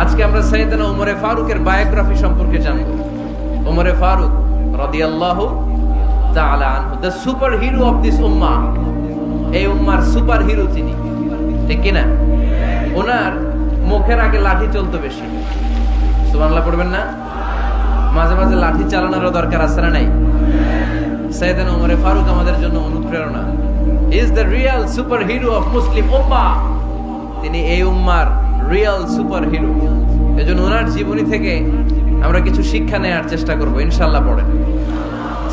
আজকে আমরা সাইয়েদনা ওমরে ফারুকের বায়োগ্রাফি সম্পর্কে জানব। ওমরে ফারুক রাদিয়াল্লাহু তাআলা আনহু, the superhero of this উম্মাহ। এই উম্মার সুপার হিরো তিনি, ঠিক কি না? ওনার মুখের আগে লাঠি চলতো বেশি। সুবহানাল্লাহ পড়বেন না? মাঝে মাঝে লাঠি চালানোরও দরকার আছে না নাই? সাইয়েদনা ওমরে ফারুক আমাদের জন্য অনুপ্রেরণা। Is the real superhero of Muslim উম্মাহ। তিনি এই উম্মার রিয়েল সুপার হিরো। এজন্য ওনার জীবনী থেকে আমরা কিছু শিক্ষা নেওয়ার চেষ্টা করব ইনশাআল্লাহ। পড়েন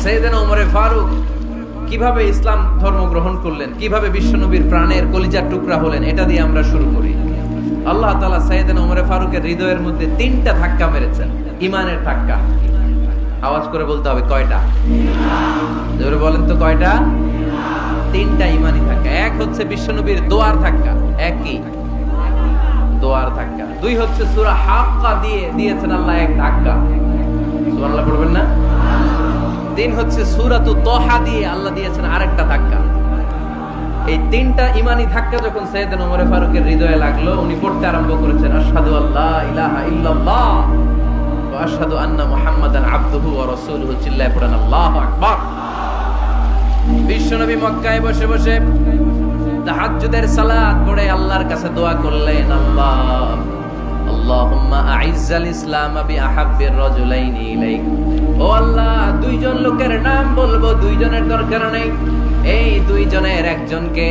সাইয়েদনা ওমরে ফারুক কিভাবে ইসলাম ধর্ম গ্রহণ করলেন, কিভাবে বিশ্বনবীর প্রাণের কলিজার টুকরা হলেন, এটা দিয়ে আমরা শুরু করি। আল্লাহ তাআলা সাইয়েদনা ওমরে ফারুকের হৃদয়ের মধ্যে 3টা ধাক্কা মেরেছেন, ঈমানের ধাক্কা। আওয়াজ করে বলতে হবে কয়টা? জোরে বলেন তো কয়টা? 3টা ঈমানি ধাক্কা। এক হচ্ছে বিশ্বনবীর দোয়ার ধাক্কা, এক কি? দোয়ার ধাক্কা। 2 হচ্ছে সূরা হাক্কা দিয়ে দিয়েছেন আল্লাহ এক ধাক্কা, সুবহানাল্লাহ পড়বেন না? 3 হচ্ছে সূরাতুত তাহা দিয়ে আল্লাহ দিয়েছেন আরেকটা ধাক্কা। এই 3টা ঈমানি ধাক্কা যখন সাইয়েদনা ওমর ফারুকের হৃদয়ে লাগলো, উনি পড়তে আরম্ভ করেছেন আশহাদু আল্লা ইলাহা ইল্লাল্লাহ ওয়া আশহাদু আন্না মুহাম্মাদান আবদুহু ওয়া রাসূলুহু। চিল্লায়ে পড়েন আল্লাহু আকবার। বিশ্বনবী মক্কায় বসে বসে তাহাজ্জুদের সালাত পড়ে আল্লাহর কাছে দোয়া করলেন, আল্লাহুম্মা আইজ্জাল ইসলাম বিআহাব্বির রাজুলাইনি ইলাইক। ও আল্লাহ, 2 জন লোকের নাম বলবো, 2 জনের দরকার নেই। এই 2 জনের একজনকে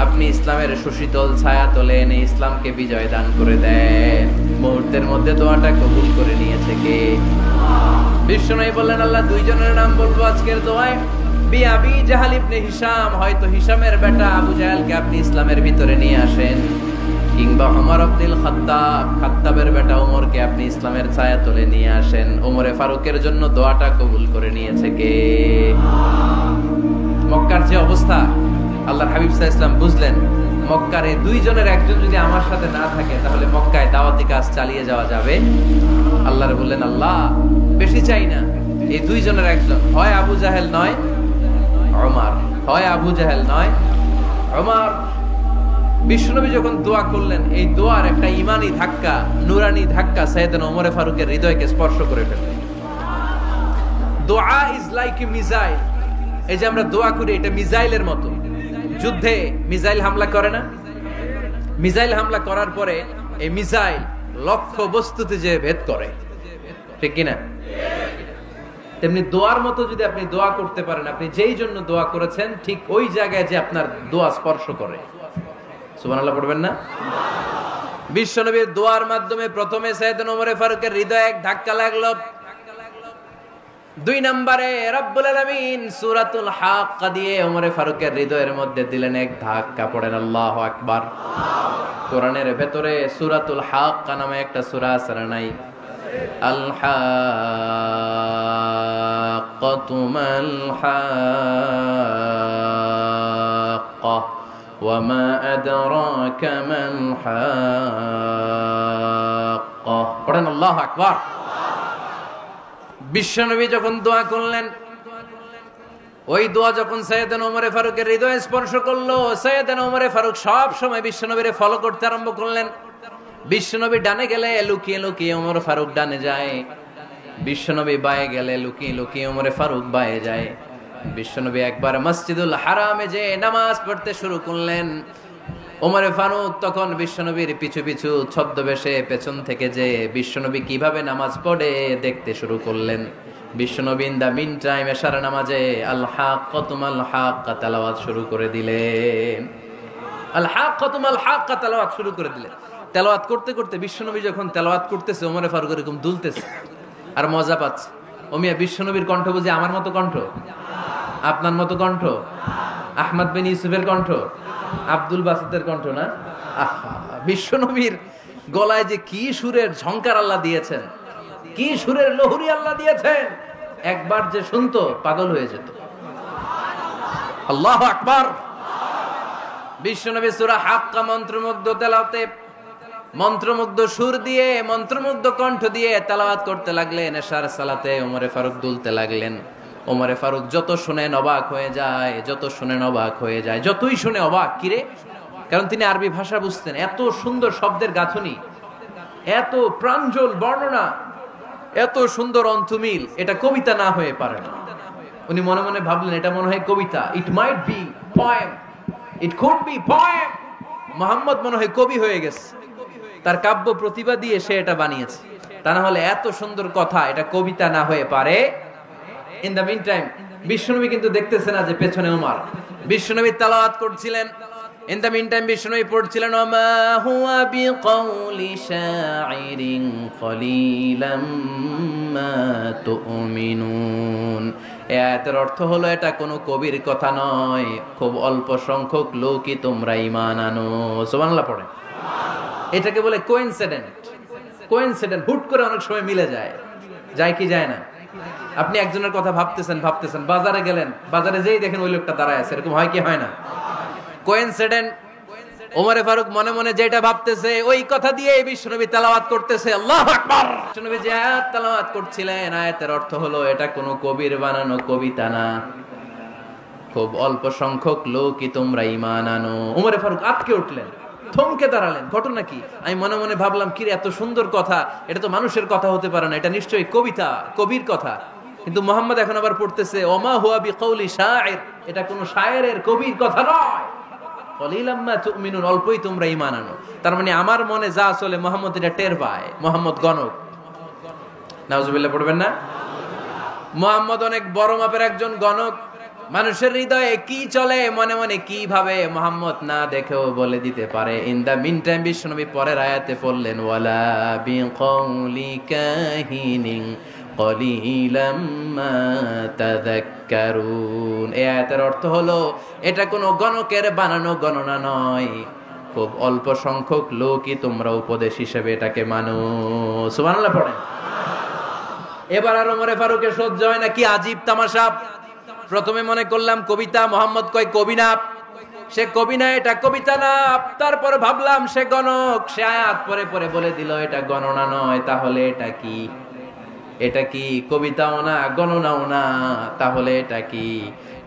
আপনি ইসলামের সুশীতল ছায়া তলে এনে ইসলামকে বিজয় দান করে দেন। মুহূর্তের মধ্যে দোয়াটা কবুল করে নিয়েছে কে? বিশ্বনবী বললেন, আল্লাহ 2 জনের নাম বলবো আজকের দোয়ায়। আবি জাহাল ইবনে হিশাম, হয়তো হিশামের বেটা আবু জাহেলকে আপনি ইসলামের ভিতরে নিয়ে আসেন, কিংবা ওমর আব্দুল খাত্তাব, খাত্তাবের বেটা ওমরকে আপনি ইসলামের ছায়া তলে নিয়ে আসেন। ওমরে ফারুকের জন্য দোয়াটা কবুল করে নিয়েছে কে? মক্কার যে অবস্থা, আল্লাহর হাবিব সাল্লাল্লাহু আলাইহি ওয়াসাল্লাম বুঝলেন মক্কার এই 2 জনের একজন যদি আমার সাথে না থাকে তাহলে মক্কায় দাওয়াতি কাজ চালিয়ে যাওয়া যাবে। আল্লাহর বললেন, আল্লাহ বেশি চাই না, এই 2 জনের একজন, হয় আবু জাহেল নয় ওমর, হয় আবু জাহেল নয় ওমর। বিশ্বনবী যখন দোয়া করলেন, এই দোয়ার একটা ঈমানি ধাক্কা, নূরানি ধাক্কা সাইয়েদনা ওমর ফারুকের হৃদয়কে স্পর্শ করে ফেলল। দোয়া ইজ লাইক এ মিসাইল। এই যে আমরা দোয়া করি, এটা মিসাইলের মতো। যুদ্ধে মিসাইল হামলা করে না? মিসাইল হামলা করার পরে এই মিসাইল লক্ষ্য বস্তুতে যে ভেদ করে, ঠিক কিনা? তেমনি দোয়ার মতো যদি আপনি দোয়া করতে পারেন, আপনি যেই জন্য দোয়া করেছেন ঠিক ওই জায়গায় যে আপনার দোয়া স্পর্শ করে। সুবহানাল্লাহ পড়বেন না? বিশ্বনবীর দোয়ার মাধ্যমে প্রথমে সাইয়েদনা ওমর ফারুকের হৃদয়ে এক ধাক্কা লাগলো। 2 নম্বরে রব্বুল আলামিন সূরাতুল হাক্কা দিয়ে ওমর ফারুকের হৃদয়ের মধ্যে দিলেন এক ধাক্কা। পড়েন আল্লাহু আকবার। কোরআনের ভেতরে সূরাতুল হাক্কা নামে একটা সূরা আছে না নাই? আল হাক্কাতু মাল হাক্কা ওয়া মা আদরাকা মাল হাক্কা। পড়েন আল্লাহু আকবার। বিশ্বনবী যখন দোয়া করলেন, ওই দোয়া যখন সাইয়েদনা ওমর ফারুকের হৃদয়ে স্পর্শ করলো, সাইয়েদনা ওমর ফারুক সব সময় বিশ্বনবীরে ফলো করতে আরম্ভ করলেন। বিশ্বনবী ডানে গেলে লুকিয়ে লুকিয়ে ওমর ফারুক ডানে যায়, বিশ্বনবী বায়ে গেলে লুকিয়ে লুকিয়ে ওমর ফারুক বায়ে যায়। বিশ্বনবী একবার মসজিদুল হারামে যে নামাজ পড়তে শুরু করলেন, ওমর ফারুক তখন বিশ্বনবীর পিছু পিছু ছদ্মবেশে পেছন থেকে যে বিশ্বনবী কিভাবে নামাজ পড়ে দেখতে শুরু করলেন। বিশ্বনবী ইন দা মিন টাইম এশার নামাজে আল হাক্কাতু মাল হাক্কা তেলাওয়াত শুরু করে দিলেন। আল হাক্কাতু মাল হাক্কা তেলাওয়াত শুরু করে দিলেন। তেলাওয়াত করতে করতে বিশ্বনবী যখন তেলাওয়াত করতেছে, ওমর ফারুক এরকম দুলতেছে আর মজা পাচ্ছে। ওমিয়া বিশ্বনবীর কণ্ঠ বুঝি আমার মতো কণ্ঠ, আপনার মতো কণ্ঠ, আহমদ বিন ইউসুফের কণ্ঠ, আব্দুল বাসিতের কণ্ঠ না? বিশ্বনবীর গলায় যে কি সুরের ঝংকার আল্লাহ দিয়েছেন, কি সুরের লহরী আল্লাহ দিয়েছেন, একবার যে শুনতো পাগল হয়ে যেত। আল্লাহু আকবার। বিশ্বনবী সূরা হাক্কা মন্ত্রমুগ্ধ তেলাওয়াতে, মন্ত্রমুগ্ধ সুর দিয়ে, মন্ত্রমুগ্ধ কণ্ঠ দিয়ে তেলাওয়াত করতে লাগলেন। এশার সালাতে ওমর ফারুক দুলতে লাগলেন। ওমর ফারুক যত শুনেন অবাক হয়ে যায়, যত শুনেন অবাক হয়ে যায়, যতই শুনে অবাক। কিরে? কারণ তিনি আরবি ভাষা বুঝতেন, এত সুন্দর শব্দের গাঁথনি। এত প্রাঞ্জল বর্ণনা, এত সুন্দর অন্তমিল, এটা কবিতা না হয়ে পারে না। উনি মনে মনে ভাবলেন এটা মনে হয় কবিতা, it might be poem, it could be poem. Muhammad মনে হয় কবি হয়ে গেছে, তার কাব্য প্রতিভা দিয়ে সে এটা বানিয়েছে। তা না হলে এত সুন্দর কথা এটা কবিতা না হয়ে পারে। ইন দ্য মিন টাইম বিশ্বনবী কিন্তু দেখতেছে না যে পেছনে ওমর। বিশ্বনবী তেলাওয়াত করছিলেন, ইন দ্য মিন টাইম বিশ্বনবী পড়ছিলেন ওমা হুয়া বিকাউলি শাইরিন কলিলাম মা তুমিনুন। এই আয়াতের অর্থ হলো এটা কোনো কবির কথা নয়, খুব অল্প সংখ্যক লোকই তোমরা ঈমান আনো। সুবহানাল্লাহ পড়ে। এটাকে বলে কোইন্সিডেন্ট। কোইন্সিডেন্ট হুট করে অনেক সময় মিলে যায়, যায় কি যায় না? আপনি একজনের কথা ভাবতেছেন বাজারে গেলেন, বাজারে যেই দেখেন ওই লোকটা দাঁড়ায় আছে, এরকম হয় কি হয় না? কোইন্সিডেন্ট। ওমরে ফারুক মনে মনে যেটা ভাবতেছে ওই কথা দিয়ে বিশ্বনবী তেলাওয়াত করতেছে, আল্লাহু আকবার। বিশ্বনবী যে আয়াত তেলাওয়াত করছিলেন, আয়াতের অর্থ হলো এটা কোনো কবির বানানো কবিতা না, খুব অল্প সংখ্যক লোকই তোমরা ঈমান আনো। ওমরে ফারুক আটকে উঠলেন, থমকে দাঁড়ালেন। ঘটনা কি? আমি মনে মনে ভাবলাম কি এত সুন্দর কথা, এটা তো মানুষের কথা হতে পারে না, এটা নিশ্চয়ই কবিতা, কবির কথা। কিন্তু মুহাম্মদ এখন আবার পড়তেছে ওমা হুয়া বিকাউলি শাইর, এটা কোনো শায়েরের কবির কথা নয়। কলিলাম মা তুমিনুন, অল্পই তোমরা ঈমান আনো। তার মানে আমার মনে যা চলে মুহাম্মদ এটা টের পায়। মুহাম্মদ গণক। নাউজুবিল্লাহ পড়বেন না? মুহাম্মদ অনেক বড় মাপের একজন গণক। মানুষের হৃদয়ে কি চলে, মনে মনে কি ভাবে, মুহাম্মদ না দেখেও বলে দিতে পারে। ইন দা মিন টাইম বিশ্বনবী পরের আয়াতে পড়লেন ওয়ালা বিকাউলি কাহিনিন কলিলাম মা তাযাক্কারুন। এই আয়াতের অর্থ হলো এটা কোনো গণকের বানানো গণনা নয়, খুব অল্প সংখ্যক লোকই তোমরা উপদেশ হিসেবে এটাকে মানো। সুবহানাল্লাহ পড়েন। এবার আর ওমরে ফারুকের সহ্য হয় না, কি আজীব তামাশা। প্রথমে মনে করলাম কবিতা, মোহাম্মদ কয় কবি না, সে কবি না, এটা কবিতা না। তারপর ভাবলাম সে গণক, সে আয়াত পরে পরে বলে দিল এটা গণনা নয়, তাহলে এটা কি? এটা কি কবিতাও না, গণনাও না, তাহলে এটা কি?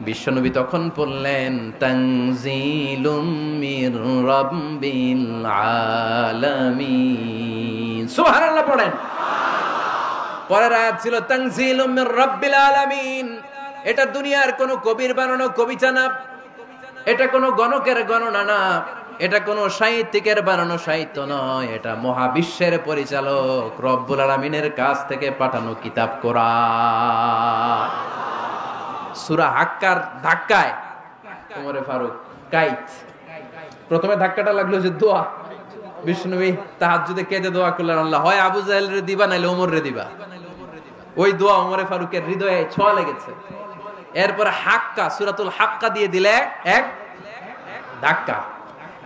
বিশ্বনবী তখন বললেন তানজিলুম মির রাব্বিল আলামিন। সুবহানাল্লাহ পড়েন। পরের আয়াত ছিল তানজিলুম মির রাব্বিল আলামিন। এটা দুনিয়ার কোন কবির বানানো কবিতা না, এটা কোনো গণকের গণনা না, এটা কোনো সাহিত্যিকের বানানো সাহিত্য নয়, এটা মহাবিশ্বের পরিচালক রব্বুল আলামিনের কাছ থেকে পাঠানো কিতাব কোরআন। সূরা হাক্কার ধাক্কায় ওমরে ফারুক কাইত। প্রথমে ধাক্কাটা লাগলো যে দোয়া। বিষ্ণুবী তাহাজ্জুদে কেঁদে দোয়া করলেন, আল্লাহ হয় আবু জাহেল রে দিবা নাইলে ওমর রে দিবা। ওই দোয়া ওমরে ফারুকের হৃদয়ে ছোঁয়া লেগেছে। এরপর হাক্কা, সূরাতুল হাক্কা দিয়ে দিলে এক ধাক্কা।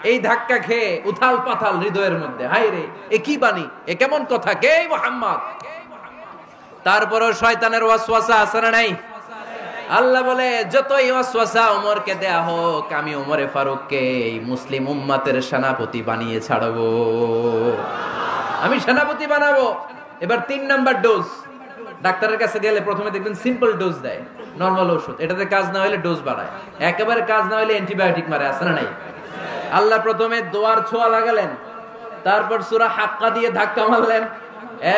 এই ধাক্কা খেয়ে উথাল পাথাল হৃদয়ের মধ্যে, হায় রে এ কি বাণী, এ কেমন কথা, কে মুহাম্মদ? তারপরও শয়তানের ওয়াসওয়াসা আছে না নাই? আল্লাহ বলে যতই ওয়াসওয়াসা ওমরকে দেয়া হোক, আমি ওমরে ফারুককে মুসলিম উম্মতের সেনাপতি বানিয়ে ছাড়বো, আমি সেনাপতি বানাবো। এবার 3 নাম্বার ডোজ। ডাক্তারের কাছে গেলে প্রথমে দেখবেন সিম্পল ডোজ দেয়, নরমাল ওষুধ, এটাতে কাজ না হলে ডোজ বাড়ায়, একেবারে কাজ না হলে অ্যান্টিবায়োটিক মারে, আছে না নাই? আল্লাহ প্রথমে দোয়ার ছোঁয়া লাগালেন, তারপর সূরা হাক্কা দিয়ে ধাক্কা মারলেন,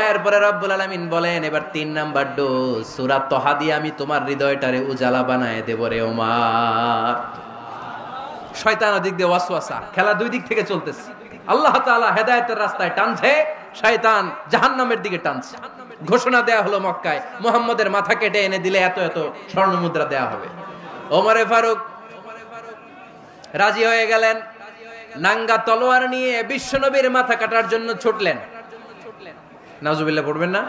এরপরে রব্বুল আলামিন বলেন এবার 3 নাম্বার ডোজ সূরা তহা দিয়ে আমি তোমার হৃদয়টারে উজালা বানায় দেব রে ওমর। শয়তান ওদিক দিয়ে ওয়াসওয়াসা, খেলা দুই দিক থেকে চলতেছে। আল্লাহ তাআলা হেদায়েতের রাস্তায় টানছে, শয়তান জাহান্নামের দিকে টানছে। ঘোষণা দেয়া হলো মক্কায়, মুহাম্মদের মাথা কেটে এনে দিলে এত এত স্বর্ণ মুদ্রা দেয়া হবে। ওমরে ফারুক রাজি হয়ে গেলেন, নাঙ্গা তলোয়ার নিয়ে বিশ্বনবীর মাথা কাটার জন্য ছুটলেন। নাউজুবিল্লাহ পড়বেন না?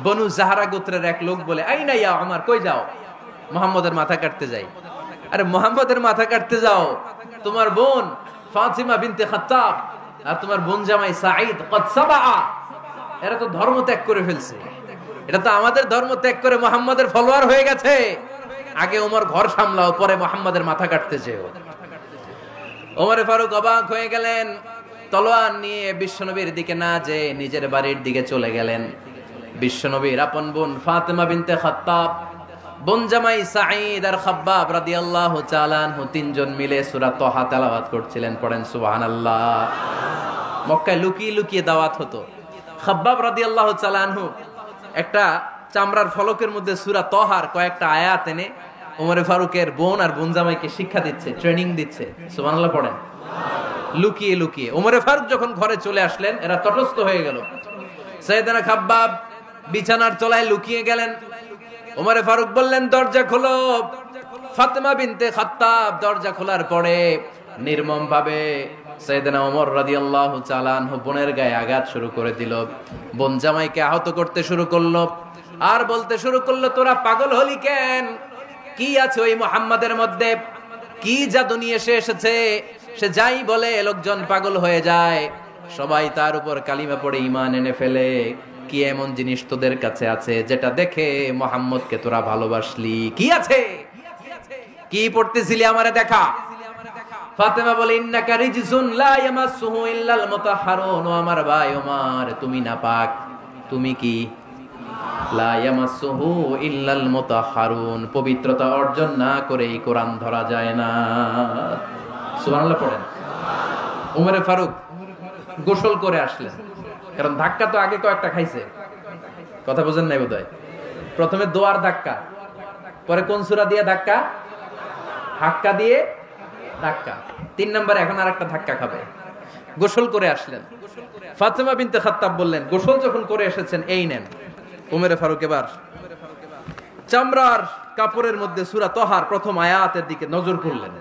বনু জাহরা গোত্রের এক লোক বলে, আইনা ইয়া ওমর, কই যাও? মুহাম্মদের মাথা কাটতে যাই। আরে মুহাম্মদের মাথা কাটতে যাও? তোমার বোন ফাতিমা বিনতে খাত্তাব আর তোমার বোন জামাই সাঈদ কদ সাবাআ, এরা তো ধর্ম ত্যাগ করে ফেলছে, এটা তো আমাদের ধর্ম ত্যাগ করে মুহাম্মদের ফলোয়ার হয়ে গেছে। আগে ওমর ঘর সামলাও, পরে মুহাম্মদের মাথা কাটতে যেও। ওমরে ফারুক অবাক হয়ে গেলেন, তলোয়ার নিয়ে বিশ্বনবীর দিকে না যে নিজের বাড়ির দিকে চলে গেলেন। বিশ্বনবীর আপন বোন ফাতিমা বিনতে খাত্তাব, বোন জামাই সাঈদ আর খাব্বাব রাদিয়াল্লাহু তাআলা আনহু, তিনজন মিলে সূরা তহা তেলাওয়াত করছিলেন। পড়েন সুবহানাল্লাহ। মক্কায় লুকিয়ে লুকিয়ে দাওয়াত হতো। খাব্বাব রাদিয়াল্লাহু তাআলা আনহু একটা চামড়ার ফলকের মধ্যে সূরা তহার কয়েকটা আয়াত এনে ওমরে ফারুকের বোন আর বোন জামাইকে শিক্ষা দিচ্ছে, ট্রেনিং দিচ্ছে। সুবহানাল্লাহ পড়েন। লুকিয়ে লুকিয়ে ওমরে ফারুক যখন ঘরে চলে আসলেন, এরা তটস্থ হয়ে গেল। সাইয়েদনা খাব্বাব বিছানার তলায় লুকিয়ে গেলেন। ওমরে ফারুক বললেন, দরজা খোলো। ফাতেমা বিনতে খাত্তাব দরজা খোলার পরে নির্মম ভাবে সাইয়েদনা ওমর রাদিয়াল্লাহু তাআলা আনহু বোনের গায়ে আঘাত শুরু করে দিল। বোন জামাইকে আহত করতে শুরু করলো আর বলতে শুরু করলো, তোরা পাগল হলি কেন? কি আছে ওই মুহাম্মাদের মধ্যে? কি জাদু নিয়ে এসেছে? সে যাই বলে লোকজন পাগল হয়ে যায়, সবাই তার উপর কালিমা পড়ে ঈমান এনে ফেলে। কি এমন জিনিস তোদের কাছে আছে যেটা দেখে মুহাম্মদকে তোরা ভালোবাসলি? কি আছে? কি পড়তেছিলি আমারে দেখা। ফাতেমা বলে, ইন্নাকা রিজসুন লা ইয়ামাসসুহু ইল্লাল মুতাহহারুন। ও আমার ভাই ওমর, তুমি নাপাক। তুমি কি? লা ইয়ামাসসুহু ইল্লাল মুতাহহারুন, পবিত্রতা অর্জন না করে এই কোরআন ধরা যায় না। সুবহানাল্লাহ পড়েন। ওমরে ফারুক গোসল করে আসলেন, কারণ ধাক্কা তো আগে কয়েকটা খাইছে। কথা বুঝেন নাই বোধহয়। প্রথমে দোয়ার ধাক্কা, পরে কোন সূরা দিয়ে ধাক্কা? হাক্কা দিয়ে ধাক্কা। 3 নম্বরে এখন আরেকটা ধাক্কা খাবে। গোসল করে আসলেন। ফাতেমা বিনতে খাত্তাব বললেন, গোসল যখন করে এসেছেন, এই নেন। ওমরে ফারুক এবার চামড়ার কাপড়ের মধ্যে সূরা তহার প্রথম আয়াতের দিকে নজর করলেন।